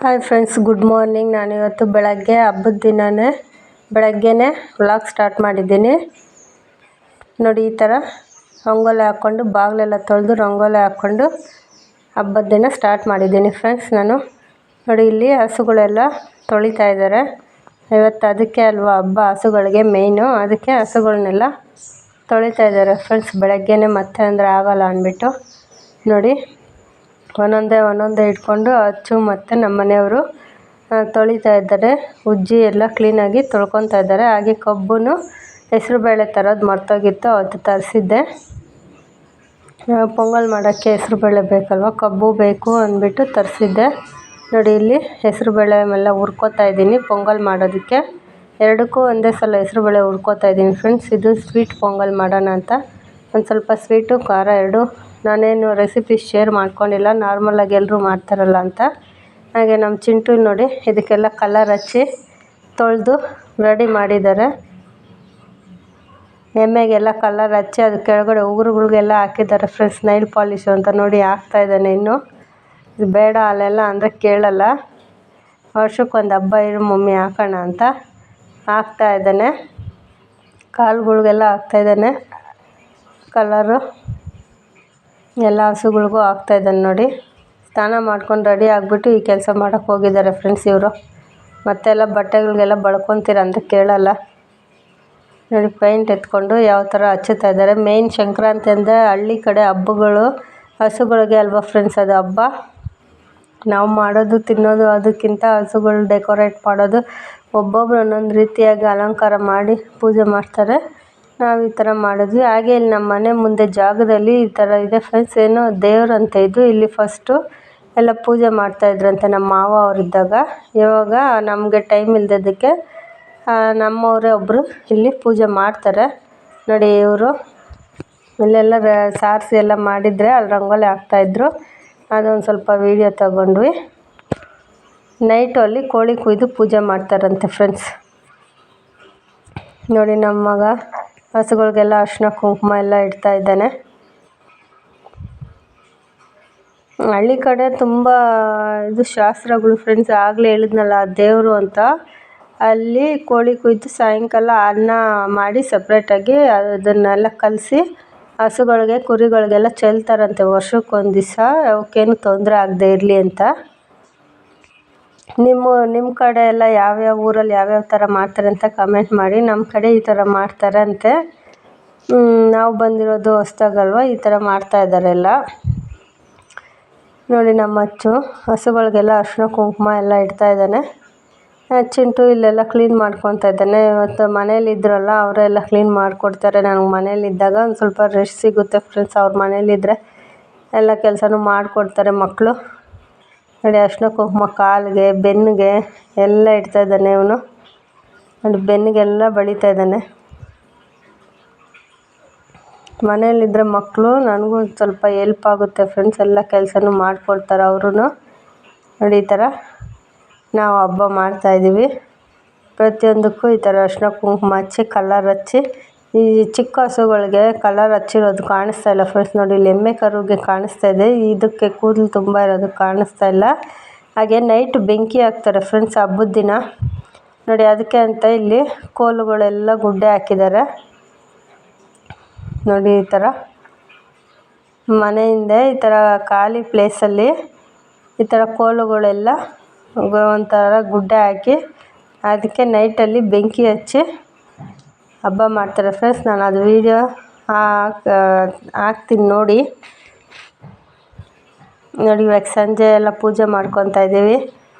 Hi friends, good morning. ನಾನಿವತ್ತು ಬೆಳಗ್ಗೆ ಹಬ್ಬದ ದಿನವೇ ಬೆಳಗ್ಗೆನೇ ವ್ಲಾಗ್ ಸ್ಟಾರ್ಟ್ ಮಾಡಿದ್ದೀನಿ. ನೋಡಿ, ಈ ಥರ ರಂಗೋಲಿ ಹಾಕ್ಕೊಂಡು ಬಾಗಿಲೆಲ್ಲ ತೊಳೆದು ರಂಗೋಲಿ ಹಾಕ್ಕೊಂಡು ಹಬ್ಬದ ದಿನ ಸ್ಟಾರ್ಟ್ ಮಾಡಿದ್ದೀನಿ ಫ್ರೆಂಡ್ಸ್. ನಾನು ನೋಡಿ, ಇಲ್ಲಿ ಹಸುಗಳೆಲ್ಲ ತೊಳಿತಾ ಇದ್ದಾರೆ. ಇವತ್ತು ಅದಕ್ಕೆ ಅಲ್ವಾ ಹಬ್ಬ, ಹಸುಗಳಿಗೆ ಮೇಯ್ನು. ಅದಕ್ಕೆ ಹಸುಗಳನ್ನೆಲ್ಲ ತೊಳಿತಾ ಇದ್ದಾರೆ ಫ್ರೆಂಡ್ಸ್ ಬೆಳಗ್ಗೆನೇ. ಮತ್ತೆ ಅಂದರೆ ಆಗೋಲ್ಲ ಅಂದ್ಬಿಟ್ಟು ನೋಡಿ ಒಂದೊಂದೇ ಇಟ್ಕೊಂಡು ಅಚ್ಚು ಮತ್ತು ನಮ್ಮ ಮನೆಯವರು ತೊಳಿತಾ ಇದ್ದಾರೆ. ಉಜ್ಜಿ ಎಲ್ಲ ಕ್ಲೀನಾಗಿ ತೊಳ್ಕೊತಾ ಇದ್ದಾರೆ. ಹಾಗೆ ಕಬ್ಬು ಹೆಸರುಬೇಳೆ ತರೋದು ಮರ್ತೋಗಿತ್ತು, ಅವತ್ತು ತರಿಸಿದ್ದೆ. ಪೊಂಗಲ್ ಮಾಡೋಕ್ಕೆ ಹೆಸರುಬೇಳೆ ಬೇಕಲ್ವ, ಕಬ್ಬು ಬೇಕು ಅಂದ್ಬಿಟ್ಟು ತರಿಸಿದ್ದೆ. ನೋಡಿ, ಇಲ್ಲಿ ಹೆಸರುಬೇಳೆ ಎಲ್ಲ ಹುರ್ಕೋತಾ ಇದ್ದೀನಿ ಪೊಂಗಲ್ ಮಾಡೋದಕ್ಕೆ. ಎರಡಕ್ಕೂ ಒಂದೇ ಸಲ ಹೆಸರುಬೇಳೆ ಹುರ್ಕೋತಾ ಇದ್ದೀನಿ ಫ್ರೆಂಡ್ಸ್. ಇದು ಸ್ವೀಟ್ ಪೊಂಗಲ್ ಮಾಡೋಣ ಅಂತ. ಒಂದು ಸ್ವಲ್ಪ ಸ್ವೀಟು ಖಾರ ಎರಡು. ನಾನೇನು ರೆಸಿಪಿ ಶೇರ್ ಮಾಡ್ಕೊಂಡಿಲ್ಲ, ನಾರ್ಮಲಾಗಿ ಎಲ್ಲರೂ ಮಾಡ್ತಾರಲ್ಲ ಅಂತ. ಹಾಗೆ ನಮ್ಮ ಚಿಂಟು ನೋಡಿ ಇದಕ್ಕೆಲ್ಲ ಕಲರ್ ಹಚ್ಚಿ ತೊಳೆದು ರೆಡಿ ಮಾಡಿದ್ದಾರೆ. ಎಮ್ಮೆಗೆಲ್ಲ ಕಲರ್ ಹಚ್ಚಿ ಅದು ಕೆಳಗಡೆ ಉಗುರುಗಳಿಗೆಲ್ಲ ಹಾಕಿದ್ದಾರೆ ಫ್ರೆಂಡ್ಸ್. ನೈಲ್ ಪಾಲಿಶು ಅಂತ ನೋಡಿ ಹಾಕ್ತಾ ಇದ್ದಾನೆ. ಇನ್ನು ಇದು ಬೇಡ ಅಲ್ಲೆಲ್ಲ ಅಂದರೆ ಕೇಳಲ್ಲ. ವರ್ಷಕ್ಕೊಂದು ಹಬ್ಬ ಇರು ಮಮ್ಮಿ ಹಾಕೋಣ ಅಂತ ಹಾಕ್ತಾ ಇದ್ದಾನೆ. ಕಾಲುಗಳಿಗೆಲ್ಲ ಹಾಕ್ತಾಯಿದ್ದಾನೆ ಕಲರು. ಎಲ್ಲ ಹಸುಗಳಿಗೂ ಹಾಕ್ತಾಯಿದ್ದಾನೆ ನೋಡಿ. ಸ್ನಾನ ಮಾಡ್ಕೊಂಡು ರೆಡಿ ಆಗಿಬಿಟ್ಟು ಈ ಕೆಲಸ ಮಾಡೋಕ್ಕೆ ಹೋಗಿದ್ದಾರೆ ಫ್ರೆಂಡ್ಸ್ ಇವರು. ಮತ್ತೆಲ್ಲ ಬಟ್ಟೆಗಳಿಗೆಲ್ಲ ಬಳ್ಕೊತೀರ ಅಂತ ಕೇಳಲ್ಲ. ನೋಡಿ, ಪೈಂಟ್ ಎತ್ಕೊಂಡು ಯಾವ ಥರ ಹಚ್ಚುತ್ತಾ ಇದ್ದಾರೆ. ಮೇಯ್ನ್ ಸಂಕ್ರಾಂತಿ ಅಂದರೆ ಹಳ್ಳಿ ಕಡೆ ಹಬ್ಬಗಳು ಹಸುಗಳಿಗೆ ಅಲ್ವಾ ಫ್ರೆಂಡ್ಸ್ ಅದು ಹಬ್ಬ. ನಾವು ಮಾಡೋದು ತಿನ್ನೋದು ಅದಕ್ಕಿಂತ ಹಸುಗಳು ಡೆಕೋರೇಟ್ ಮಾಡೋದು, ಒಬ್ಬೊಬ್ರು ಒಂದೊಂದು ರೀತಿಯಾಗಿ ಅಲಂಕಾರ ಮಾಡಿ ಪೂಜೆ ಮಾಡ್ತಾರೆ. ನಾವು ಈ ಥರ ಮಾಡಿದ್ವಿ. ಹಾಗೆ ಇಲ್ಲಿ ನಮ್ಮ ಮನೆ ಮುಂದೆ ಜಾಗದಲ್ಲಿ ಈ ಥರ ಇದೆ ಫ್ರೆಂಡ್ಸ್. ಏನೋ ದೇವ್ರಂತ ಇದು. ಇಲ್ಲಿ ಫಸ್ಟು ಎಲ್ಲ ಪೂಜೆ ಮಾಡ್ತಾಯಿದ್ರಂತೆ ನಮ್ಮ ಮಾವ ಅವರಿದ್ದಾಗ. ಇವಾಗ ನಮಗೆ ಟೈಮ್ ಇಲ್ದಿದ್ದಕ್ಕೆ ನಮ್ಮವರೇ ಒಬ್ಬರು ಇಲ್ಲಿ ಪೂಜೆ ಮಾಡ್ತಾರೆ. ನೋಡಿ, ಇವರು ಇಲ್ಲೆಲ್ಲ ಸಾರಿಸಿ ಎಲ್ಲ ಮಾಡಿದರೆ ಅಲ್ಲಿ ರಂಗೋಲಿ ಹಾಕ್ತಾಯಿದ್ರು. ಅದೊಂದು ಸ್ವಲ್ಪ ವೀಡಿಯೋ ತಗೊಂಡ್ವಿ. ನೈಟು ಅಲ್ಲಿ ಕೋಳಿ ಕುಯ್ದು ಪೂಜೆ ಮಾಡ್ತಾರಂತೆ ಫ್ರೆಂಡ್ಸ್. ನೋಡಿ, ನಮ್ಮ ಮಗ ಹಸುಗಳಿಗೆಲ್ಲ ಅರಿಶಿನ ಕುಂಕುಮ ಎಲ್ಲ ಇಡ್ತಾ ಇದ್ದಾನೆ. ಹಳ್ಳಿ ಕಡೆ ತುಂಬ ಇದು ಶಾಸ್ತ್ರಗಳು ಫ್ರೆಂಡ್ಸ್. ಆಗಲೇ ಹೇಳಿದ್ನಲ್ಲ ದೇವರು ಅಂತ. ಅಲ್ಲಿ ಕೋಳಿ ಕುಯ್ದು ಸಾಯಂಕಾಲ ಅನ್ನ ಮಾಡಿ ಸಪ್ರೇಟಾಗಿ ಅದನ್ನೆಲ್ಲ ಕಲಸಿ ಹಸುಗಳಿಗೆ ಕುರಿಗಳಿಗೆಲ್ಲ ಚೆಲ್ತಾರಂತೆ ವರ್ಷಕ್ಕೊಂದು ದಿವಸ, ಅವಕ್ಕೇನು ತೊಂದರೆ ಆಗದೆ ಇರಲಿ ಅಂತ. ನಿಮ್ಮ ಕಡೆ ಎಲ್ಲ ಯಾವ್ಯಾವ ಊರಲ್ಲಿ ಯಾವ್ಯಾವ ಥರ ಮಾಡ್ತಾರೆ ಅಂತ ಕಮೆಂಟ್ ಮಾಡಿ. ನಮ್ಮ ಕಡೆ ಈ ಥರ ಮಾಡ್ತಾರಂತೆ. ನಾವು ಬಂದಿರೋದು ಹೊಸ್ದಾಗಲ್ವ, ಈ ಥರ ಮಾಡ್ತಾಯಿದ್ದಾರೆ ಎಲ್ಲ. ನೋಡಿ, ನಮ್ಮ ಅಚ್ಚು ಹಸುಗಳಿಗೆಲ್ಲ ಅರಿಶಿನ ಕುಂಕುಮ ಎಲ್ಲ ಇಡ್ತಾ ಇದ್ದಾನೆ. ಚಿಂಟು ಇಲ್ಲೆಲ್ಲ ಕ್ಲೀನ್ ಮಾಡ್ಕೊತಾ ಇದ್ದಾನೆ. ಇವತ್ತು ಮನೇಲಿ ಇದ್ರಲ್ಲ ಅವರೆಲ್ಲ ಕ್ಲೀನ್ ಮಾಡಿಕೊಡ್ತಾರೆ. ನನಗೆ ಮನೇಲಿದ್ದಾಗ ಒಂದು ಸ್ವಲ್ಪ ರೆಸ್ಟ್ ಸಿಗುತ್ತೆ ಫ್ರೆಂಡ್ಸ್. ಅವ್ರ ಮನೇಲಿದ್ದರೆ ಎಲ್ಲ ಕೆಲಸನೂ ಮಾಡಿಕೊಡ್ತಾರೆ ಮಕ್ಕಳು. ನೋಡಿ, ಅರಿಶಿನ ಕುಂಕುಮ ಕಾಲಿಗೆ ಬೆನ್ನಿಗೆ ಎಲ್ಲ ಇಡ್ತಾ ಇದ್ದಾನೆ ಇವನು. ನೋಡಿ, ಬೆನ್ನಿಗೆಲ್ಲ ಬಳಿತಾ ಇದ್ದಾನೆ. ಮನೇಲಿದ್ದರೆ ಮಕ್ಕಳು ನನಗೂ ಸ್ವಲ್ಪ ಹೆಲ್ಪ್ ಆಗುತ್ತೆ ಫ್ರೆಂಡ್ಸ್. ಎಲ್ಲ ಕೆಲಸನೂ ಮಾಡಿಕೊಡ್ತಾರೆ ಅವರು. ನೋಡಿ, ಈ ಥರ ನಾವು ಹಬ್ಬ ಮಾಡ್ತಾಯಿದ್ದೀವಿ. ಪ್ರತಿಯೊಂದಕ್ಕೂ ಈ ಥರ ಅರಿಶಿನ ಕುಂಕುಮ ಹಚ್ಚಿ ಕಲರ್ ಹಚ್ಚಿ. ಈ ಚಿಕ್ಕ ಹಸುಗಳಿಗೆ ಕಲರ್ ಹಚ್ಚಿರೋದು ಕಾಣಿಸ್ತಾ ಇಲ್ಲ ಫ್ರೆಂಡ್ಸ್. ನೋಡಿ, ಇಲ್ಲಿ ಎಮ್ಮೆ ಕರುಗೆ ಕಾಣಿಸ್ತಾ ಇದೆ, ಇದಕ್ಕೆ ಕೂದಲು ತುಂಬ ಇರೋದು ಕಾಣಿಸ್ತಾ ಇಲ್ಲ. ಹಾಗೆ ನೈಟ್ ಬೆಂಕಿ ಹಾಕ್ತಾರೆ ಫ್ರೆಂಡ್ಸ್ ಹಬ್ಬದ ದಿನ. ನೋಡಿ, ಅದಕ್ಕೆ ಅಂತ ಇಲ್ಲಿ ಕೋಲುಗಳೆಲ್ಲ ಗುಡ್ಡೆ ಹಾಕಿದ್ದಾರೆ. ನೋಡಿ, ಈ ಥರ ಮನೆಯಿಂದ ಈ ಥರ ಖಾಲಿ ಪ್ಲೇಸಲ್ಲಿ ಈ ಥರ ಕೋಲುಗಳೆಲ್ಲ ಒಂಥರ ಗುಡ್ಡೆ ಹಾಕಿ ಅದಕ್ಕೆ ನೈಟಲ್ಲಿ ಬೆಂಕಿ ಹಚ್ಚಿ ಹಬ್ಬ ಮಾಡ್ತಾರೆ ಫ್ರೆಂಡ್ಸ್. ನಾನು ಅದು ವೀಡಿಯೋ ಹಾಕ್ತೀನಿ ನೋಡಿ. ನೋಡಿ, ಇವಾಗ ಸಂಜೆ ಎಲ್ಲ ಪೂಜೆ ಮಾಡ್ಕೊತಾ ಇದ್ದೀವಿ.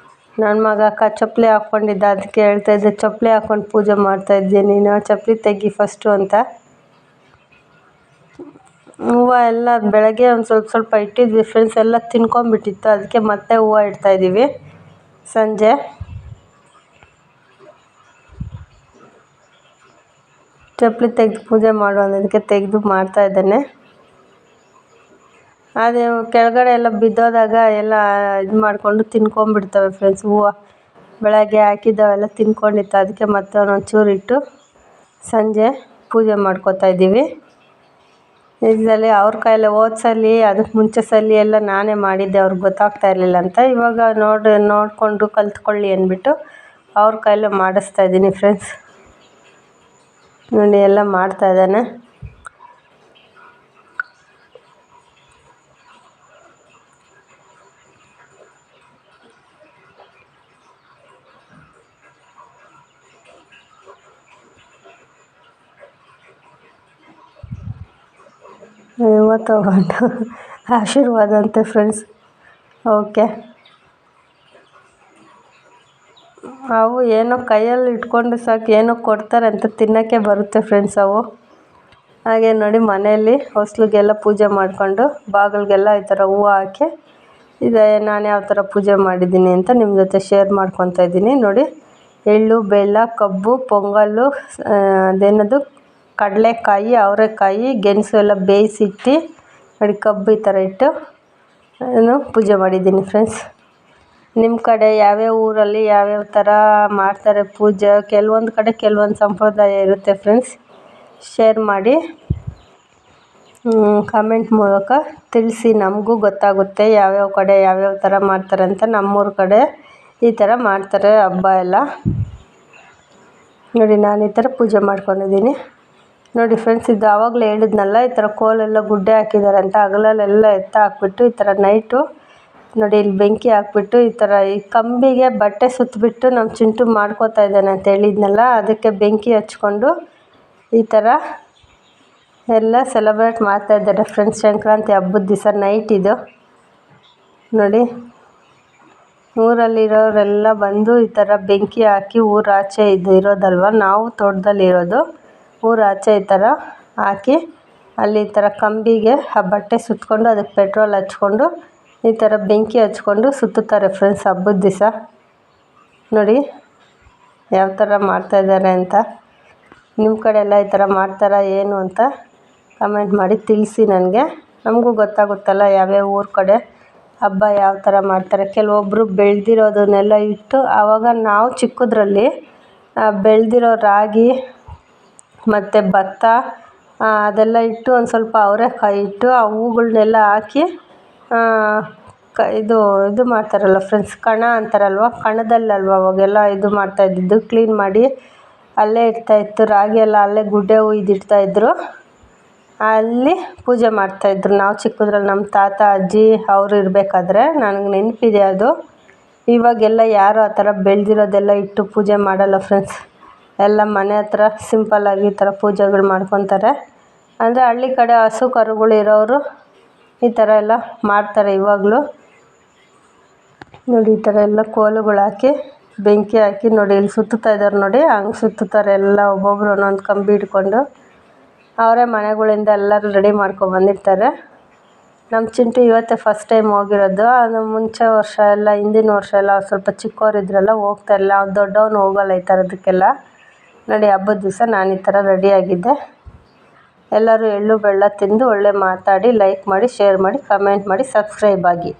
ನನ್ನ ಮಗ ಚಪ್ಪಲಿ ಹಾಕ್ಕೊಂಡಿದ್ದ, ಅದಕ್ಕೆ ಹೇಳ್ತಾಯಿದ್ದೆ ಚಪ್ಪಲಿ ಹಾಕ್ಕೊಂಡು ಪೂಜೆ ಮಾಡ್ತಾಯಿದ್ದೆ ನೀನು, ಚಪ್ಪಲಿ ತೆಗಿ ಫಸ್ಟು ಅಂತ. ಹೂವು ಎಲ್ಲ ಬೆಳಗ್ಗೆ ಒಂದು ಸ್ವಲ್ಪ ಇಟ್ಟಿದ್ವಿ ಫ್ರೆಂಡ್ಸ್. ಎಲ್ಲ ತಿನ್ಕೊಂಬಿಟ್ಟಿತ್ತು, ಅದಕ್ಕೆ ಮತ್ತೆ ಹೂವು ಇಡ್ತಾಯಿದ್ದೀವಿ ಸಂಜೆ. ಚಪ್ಪಲಿ ತೆಗೆದು ಪೂಜೆ ಮಾಡು ಅನ್ನೋದಕ್ಕೆ ತೆಗೆದು ಮಾಡ್ತಾಯಿದ್ದಾನೆ. ಅದೇ ಕೆಳಗಡೆ ಎಲ್ಲ ಬಿದ್ದೋದಾಗ ಎಲ್ಲ ಇದು ಮಾಡಿಕೊಂಡು ತಿನ್ಕೊಂಬಿಡ್ತವೆ ಫ್ರೆಂಡ್ಸ್. ಹೂವು ಬೆಳಗ್ಗೆ ಹಾಕಿದ್ದಾವೆಲ್ಲ ತಿನ್ಕೊಂಡಿತ್ತು, ಅದಕ್ಕೆ ಮತ್ತೆ ಒಂದೊಂದು ಚೂರು ಇಟ್ಟು ಸಂಜೆ ಪೂಜೆ ಮಾಡ್ಕೊತಾ ಇದ್ದೀವಿ. ಇದರಲ್ಲಿ ಅವ್ರ ಕೈಯಲ್ಲಿ ಸಲ ಅದಕ್ಕೆ ಮುಂಚೆ ಸಲ ಎಲ್ಲ ನಾನೇ ಮಾಡಿದ್ದೆ, ಅವ್ರಿಗೆ ಗೊತ್ತಾಗ್ತಾ ಇರಲಿಲ್ಲ ಅಂತ. ಇವಾಗ ನೋಡಿಕೊಂಡು ಕಲ್ತ್ಕೊಳ್ಳಿ ಅಂದ್ಬಿಟ್ಟು ಅವ್ರ ಕೈಲೇ ಮಾಡಿಸ್ತಾ ಇದ್ದೀನಿ ಫ್ರೆಂಡ್ಸ್. ನೋಡಿ ಎಲ್ಲ ಮಾಡ್ತಾ ಇದ್ದಾನೆ. ತಗೊಂಡು ಆಶೀರ್ವಾದ ಅಂತೆ ಫ್ರೆಂಡ್ಸ್. ಓಕೆ, ಅವು ಏನೋ ಕೈಯಲ್ಲಿ ಇಟ್ಕೊಂಡು ಸಾಕು ಏನೋ ಕೊಡ್ತಾರೆ ಅಂತ ತಿನ್ನೋಕ್ಕೆ ಬರುತ್ತೆ ಫ್ರೆಂಡ್ಸ್ ಅವು. ಹಾಗೆ ನೋಡಿ ಮನೆಯಲ್ಲಿ ಹೊಸ್ಲಿಗೆಲ್ಲ ಪೂಜೆ ಮಾಡಿಕೊಂಡು ಬಾಗಿಲಿಗೆಲ್ಲ ಈ ಥರ ಹೂವು ಹಾಕಿ ಇದೆ ನಾನು ಯಾವ ಥರ ಪೂಜೆ ಮಾಡಿದ್ದೀನಿ ಅಂತ ನಿಮ್ಮ ಜೊತೆ ಶೇರ್ ಮಾಡ್ಕೊತಾ ಇದ್ದೀನಿ. ನೋಡಿ, ಎಳ್ಳು, ಬೆಲ್ಲ, ಕಬ್ಬು, ಪೊಂಗಲ್ಲು, ಅದೇನದು ಕಡಲೆಕಾಯಿ, ಅವರೆಕಾಯಿ, ಗೆಣಸು ಎಲ್ಲ ಬೇಯಿಸಿಟ್ಟು ನೋಡಿ ಕಬ್ಬು ಈ ಥರ ಇಟ್ಟು ನಾನು ಪೂಜೆ ಮಾಡಿದ್ದೀನಿ ಫ್ರೆಂಡ್ಸ್. ನಿಮ್ಮ ಕಡೆ ಯಾವ್ಯಾವ ಊರಲ್ಲಿ ಯಾವ್ಯಾವ ಥರ ಮಾಡ್ತಾರೆ ಪೂಜೆ, ಕೆಲವೊಂದು ಕಡೆ ಕೆಲವೊಂದು ಸಂಪ್ರದಾಯ ಇರುತ್ತೆ ಫ್ರೆಂಡ್ಸ್. ಶೇರ್ ಮಾಡಿ ಕಮೆಂಟ್ ಮೂಲಕ ತಿಳಿಸಿ, ನಮಗೂ ಗೊತ್ತಾಗುತ್ತೆ ಯಾವ್ಯಾವ ಕಡೆ ಯಾವ್ಯಾವ ಥರ ಮಾಡ್ತಾರೆ ಅಂತ. ನಮ್ಮೂರ ಕಡೆ ಈ ಥರ ಮಾಡ್ತಾರೆ ಹಬ್ಬ ಎಲ್ಲ. ನೋಡಿ ನಾನು ಈ ಥರ ಪೂಜೆ ಮಾಡ್ಕೊಂಡಿದ್ದೀನಿ. ನೋಡಿ ಫ್ರೆಂಡ್ಸ್, ಇದು ಆವಾಗಲೇ ಹೇಳಿದ್ನಲ್ಲ ಈ ಥರ ಕೋಲೆಲ್ಲ ಗುಡ್ಡೆ ಹಾಕಿದ್ದಾರೆ ಅಂತ. ಹಗಲಲ್ಲೆಲ್ಲ ಹಾಕ್ಬಿಟ್ಟು ಈ ಥರ ನೈಟು ನೋಡಿ ಇಲ್ಲಿ ಬೆಂಕಿ ಹಾಕ್ಬಿಟ್ಟು ಈ ಥರ ಈ ಕಂಬಿಗೆ ಬಟ್ಟೆ ಸುತ್ತಬಿಟ್ಟು ನಮ್ಮ ಚಿಂಟು ಮಾಡ್ಕೋತಾ ಇದ್ದಾನೆ ಅಂತ ಹೇಳಿದ್ನಲ್ಲ, ಅದಕ್ಕೆ ಬೆಂಕಿ ಹಚ್ಕೊಂಡು ಈ ಥರ ಎಲ್ಲ ಸೆಲೆಬ್ರೇಟ್ ಮಾಡ್ತಾಯಿದ್ದಾರೆ ಫ್ರೆಂಡ್ಸ್. ಸಂಕ್ರಾಂತಿ ಹಬ್ಬದ ದಿವಸ ನೈಟ್ ಇದು ನೋಡಿ. ಊರಲ್ಲಿರೋರೆಲ್ಲ ಬಂದು ಈ ಥರ ಬೆಂಕಿ ಹಾಕಿ, ಊರಾಚೆ ಇದು ಇರೋದಲ್ವ, ನಾವು ತೋಟದಲ್ಲಿ ಇರೋದು, ಊರಾಚೆ ಈ ಥರ ಹಾಕಿ ಅಲ್ಲಿ ಈ ಥರ ಕಂಬಿಗೆ ಆ ಬಟ್ಟೆ ಸುತ್ತಕೊಂಡು ಅದಕ್ಕೆ ಪೆಟ್ರೋಲ್ ಹಚ್ಕೊಂಡು ಈ ಥರ ಬೆಂಕಿ ಹಚ್ಕೊಂಡು ಸುತ್ತುತ್ತಾರೆ ಫ್ರೆಂಡ್ಸ್ ಹಬ್ಬದ ದಿವಸ. ನೋಡಿ ಯಾವ ಥರ ಮಾಡ್ತಾಯಿದ್ದಾರೆ ಅಂತ. ನಿಮ್ಮ ಕಡೆ ಎಲ್ಲ ಈ ಥರ ಮಾಡ್ತಾರಾ ಏನು ಅಂತ ಕಮೆಂಟ್ ಮಾಡಿ ತಿಳಿಸಿ ನನಗೆ. ನಮಗೂ ಗೊತ್ತಾಗುತ್ತಲ್ಲ ಯಾವ್ಯಾವ ಊರ ಕಡೆ ಹಬ್ಬ ಯಾವ ಥರ ಮಾಡ್ತಾರೆ. ಕೆಲವೊಬ್ಬರು ಬೆಳೆದಿರೋದನ್ನೆಲ್ಲ ಇಟ್ಟು, ಆವಾಗ ನಾವು ಚಿಕ್ಕದ್ರಲ್ಲಿ ಬೆಳೆದಿರೋ ರಾಗಿ ಮತ್ತು ಭತ್ತ ಅದೆಲ್ಲ ಇಟ್ಟು ಒಂದು ಸ್ವಲ್ಪ ಅವರೆಕಾಯಿ ಇಟ್ಟು ಆ ಹೂಗಳ್ನೆಲ್ಲ ಹಾಕಿ ಇದು ಮಾಡ್ತಾರಲ್ಲ ಫ್ರೆಂಡ್ಸ್, ಕಣ ಅಂತಾರಲ್ವ, ಕಣದಲ್ಲಲ್ವ ಅವಾಗೆಲ್ಲ ಇದು ಮಾಡ್ತಾಯಿದ್ದಿದ್ದು. ಕ್ಲೀನ್ ಮಾಡಿ ಅಲ್ಲೇ ಇಡ್ತಾಯಿತ್ತು ರಾಗಿ ಎಲ್ಲ, ಅಲ್ಲೇ ಗುಡ್ಡೆ ಹುಯ್ದಿಡ್ತಾಯಿದ್ರು, ಅಲ್ಲಿ ಪೂಜೆ ಮಾಡ್ತಾಯಿದ್ರು ನಾವು ಚಿಕ್ಕದ್ರಲ್ಲಿ. ನಮ್ಮ ತಾತ ಅಜ್ಜಿ ಅವರು ಇರಬೇಕಾದ್ರೆ ನನಗೆ ನೆನಪಿದೆ ಅದು. ಇವಾಗೆಲ್ಲ ಯಾರು ಆ ಥರ ಬೆಳೆದಿರೋದೆಲ್ಲ ಇಟ್ಟು ಪೂಜೆ ಮಾಡಲ್ಲ ಫ್ರೆಂಡ್ಸ್. ಎಲ್ಲ ಮನೆ ಹತ್ರ ಸಿಂಪಲ್ಲಾಗಿ ಈ ಥರ ಪೂಜೆಗಳು ಮಾಡ್ಕೊತಾರೆ. ಅಂದರೆ ಹಳ್ಳಿ ಕಡೆ ಹಸು ಕರುಗಳು ಇರೋರು ಈ ಥರ ಎಲ್ಲ ಮಾಡ್ತಾರೆ ಇವಾಗಲೂ. ನೋಡಿ ಈ ಥರ ಎಲ್ಲ ಕೋಲುಗಳು ಹಾಕಿ ಬೆಂಕಿ ಹಾಕಿ ನೋಡಿ ಇಲ್ಲಿ ಸುತ್ತುತ್ತಾ ಇದ್ದಾರೆ ನೋಡಿ, ಹಂಗೆ ಸುತ್ತುತ್ತಾರೆ ಎಲ್ಲ. ಒಬ್ಬೊಬ್ಬರು ಒಂದೊಂದು ಕಂಬಿ ಹಿಡ್ಕೊಂಡು ಅವರೇ ಮನೆಗಳಿಂದ ಎಲ್ಲರೂ ರೆಡಿ ಮಾಡ್ಕೊಬಂದಿರ್ತಾರೆ. ನಮ್ಮ ಚಿಂಟು ಇವತ್ತೇ ಫಸ್ಟ್ ಟೈಮ್ ಹೋಗಿರೋದು. ಅದು ಮುಂಚೆ ವರ್ಷ ಎಲ್ಲ, ಹಿಂದಿನ ವರ್ಷ ಎಲ್ಲ ಸ್ವಲ್ಪ ಚಿಕ್ಕವರಿದ್ರಲ್ಲ ಹೋಗ್ತಾಯಿರಲಿಲ್ಲ. ಅವ್ನು ದೊಡ್ಡವನು ಹೋಗಲ್ಲ ಈ ಥರದಕ್ಕೆಲ್ಲ. ನೋಡಿ ಹಬ್ಬದ ದಿವಸ ನಾನು ಈ ಥರ ರೆಡಿಯಾಗಿದ್ದೆ. ಎಲ್ಲರೂ ಎಳ್ಳು ಬೆಲ್ಲ ತಿಂದು ಒಳ್ಳೆ ಮಾತಾಡಿ, ಲೈಕ್ ಮಾಡಿ, ಶೇರ್ ಮಾಡಿ, ಕಮೆಂಟ್ ಮಾಡಿ, ಸಬ್ಸ್ಕ್ರೈಬ್ ಆಗಿ.